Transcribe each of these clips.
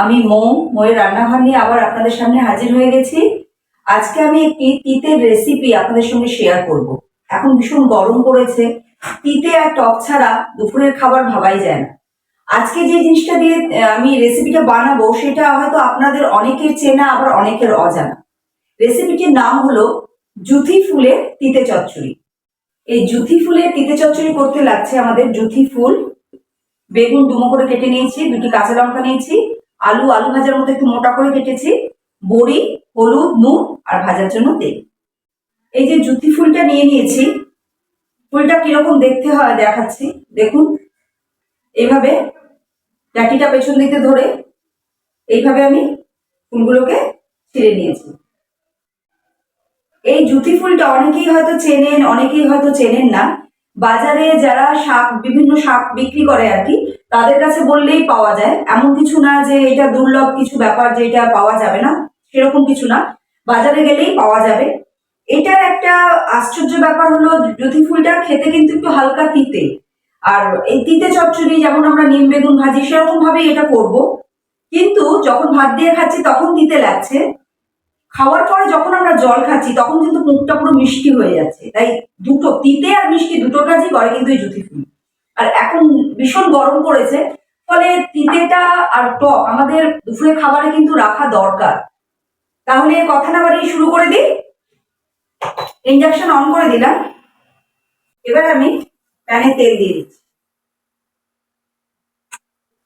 আমি ময়ের রান্নাঘর নিয়ে আবার আপনাদের সামনে হাজির হয়ে গেছি। আজকে আমি একটি তিতের রেসিপি আপনাদের সঙ্গে শেয়ার করব। এখন ভীষণ গরম পড়েছে, তিতে আর টক ছাড়া দুপুরের খাবার ভাবাই যায় না। আজকে যে জিনিসটা দিয়ে আমি রেসিপিটা বানাবো সেটা হয়তো আপনাদের অনেকের চেনা আবার অনেকের অজানা। রেসিপিটির নাম হলো জুথি ফুলের তিতে চচ্চড়ি। এই জুথি ফুলের তিতে চচ্চড়ি করতে লাগছে আমাদের জুথি ফুল, বেগুন ডুমো করে কেটে নিয়েছি, দুটি কাঁচা লঙ্কা নিয়েছি, আলু ভাজার মতো একটু মোটা করে কেটেছি, বড়ি, হলুদ, নুন আর ভাজার জন্য তেল। এই যে জুথি ফুলটা নিয়ে নিয়েছি, ফুলটা কিরকম দেখতে হয় দেখাচ্ছি। দেখুন, এইভাবে ডাঁটিটা পেছন দিকে ধরে এইভাবে আমি ফুলগুলোকে ছিঁড়ে নিয়েছি। এই জুথি ফুলটা অনেকেই হয়তো চেনেন, অনেকেই হয়তো চেনেন না। বাজারে যারা শাক, বিভিন্ন শাক বিক্রি করে আর কি, তাদের কাছে বললেই পাওয়া যায়। এমন কিছু না যে এটা দুর্লভ কিছু ব্যাপার যে এটা পাওয়া যাবে না, সেরকম কিছু না, বাজারে গেলেই পাওয়া যাবে। এটার একটা আশ্চর্য ব্যাপার হলো জুথি ফুলটা খেতে কিন্তু একটু হালকা তিতে। আর এই তিতে চচ্চড়ি যেমন আমরা নিম বেগুন ভাজি সেরকম ভাবেই এটা করব, কিন্তু যখন ভাত দিয়ে খাচ্ছি তখন তিতে লাগছে, খাওয়ার পরে যখন আমরা জল খাচ্ছি তখন কিন্তু মুখটা পুরো মিষ্টি হয়ে যাচ্ছে। তাই দুটো, তিতে আর মিষ্টি দুটো কাজই করে কিন্তু এই জুথি ফুল। আর এখন ভীষণ গরম পড়েছে, ফলে তিতেটা আর টক আমাদের দুপুরে খাবারে কিন্তু রাখা দরকার। তাহলে কথা না বাড়িয়ে শুরু করে দিই। ইন্ডাকশন অন করে দিলাম। এবার আমি প্যানে তেল দিয়ে দিচ্ছি,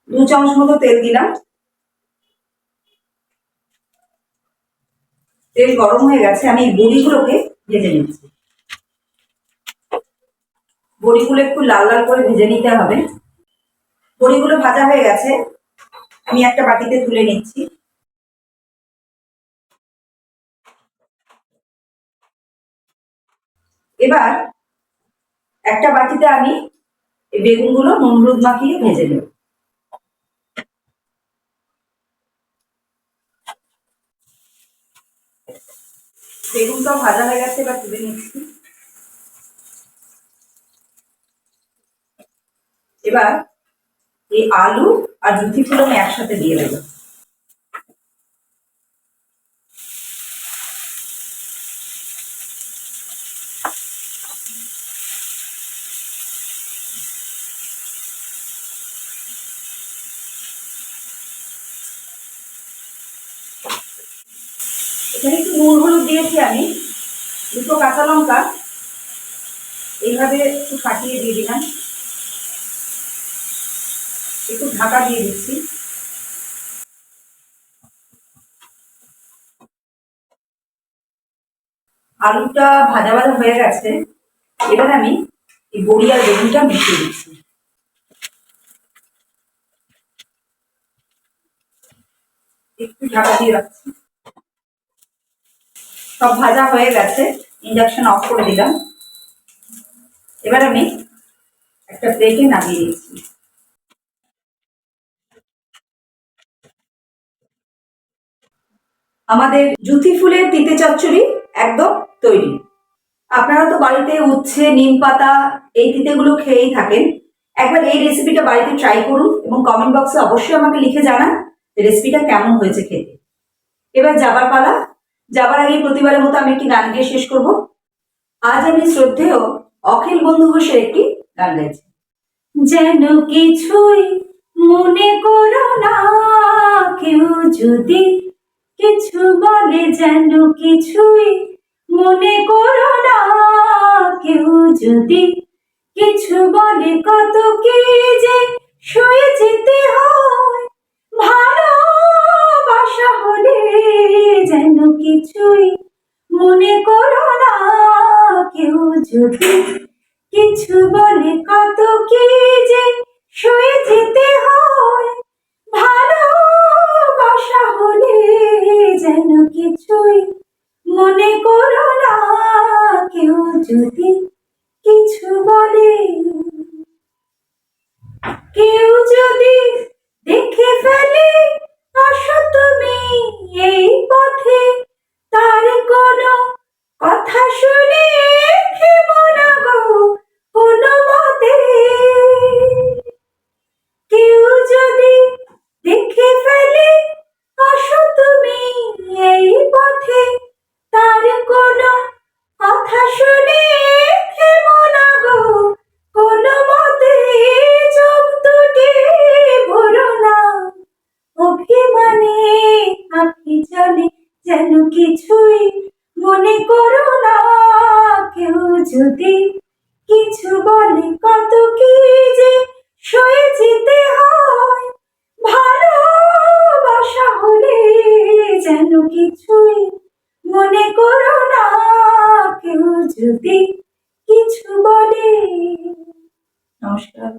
2 চামচ মতো তেল দিলাম। তেল গরম হয়ে গেছে, আমি বড়িগুলোকে ভেজে নিচ্ছি। বড়িগুলো একটু লাল লাল করে ভেজে নিতে হবে। বড়িগুলো ভাজা হয়ে গেছে, আমি একটা বাটিতে তুলে নিচ্ছি। এবার একটা বাটিতে আমি এই বেগুনগুলো নুন হলুদ মাখিয়ে ভেজে নেব। বেগুনটাও ভাজা হয়ে গেছে, এবার তুলে নিচ্ছি। এবার এই আলু আর জুথি ফুল আমি একসাথে দিয়ে দেবো। এখানে একটু নুন হলুদ দিয়েছি আমি, 2 কাঁচা লঙ্কা এইভাবে একটু ফাটিয়ে দিয়ে দিলাম, একটু ঢাকা দিয়ে দিচ্ছি। আলুটা ভাজা ভাজা হয়ে গেছে, এবার আমি এই বড়ি আর বেগুনটা মিশিয়ে দিচ্ছি। একটু ঢাকা দিয়ে রাখছি। সব ভাজা হয়ে গেছে, ইন্ডাকশন অফ করে দিলাম। এবার আমি একটা প্লেটে নামিয়ে দিচ্ছি। আমাদের জুথি ফুলের তিতে চচ্চড়ি একদম তৈরি। আপনারা তো বাড়িতে উচ্ছে, নিম পাতা এই তিতেগুলো খেয়েই থাকেন। একবার এই রেসিপিটা বাড়িতে ট্রাই করুন এবং কমেন্ট বক্সে অবশ্যই আমাকে লিখে জানান যে রেসিপিটা কেমন হয়েছে খেতে। এবার যাবার পালা। যাবার আগে প্রতিবারের মতো আমি একটি গান গিয়ে শেষ করব। আজ আমি শ্রদ্ধেয় অখিল বন্ধু ঘোষের একটি গান গাইছি। যেন কিছুই মনে করো না, কেউ যদি কিছু বলে যেন কিছুই মনে করো না, কেউ যদি কিছু বলে কত কি যে সয়ে যেতে হয়, ভালোবাসা হলে যেন কিছুই মনে করো না, কেউ যদি কিছু বলে কত কি যে সয়ে যেতে হয়, ভালোবাসা হলে যেন কিছুই মনে করো না, কেউ যদি কিছু বলে। কেউ যদি দেখে ফেলে আসো তুমি এই পথে, তার কোনো কথা শুনে খেবো না গো কোনো মতে। কেউ যদি দেখে ফেলে যেন কিছুই মনে করো না। কেউ যদি কিছু বলে কত কি যে সয়ে যেতে হয়। ভালোবাসা হলে যেন কিছুই মনে করো না। কেউ যদি কিছু বলে। নমস্কার।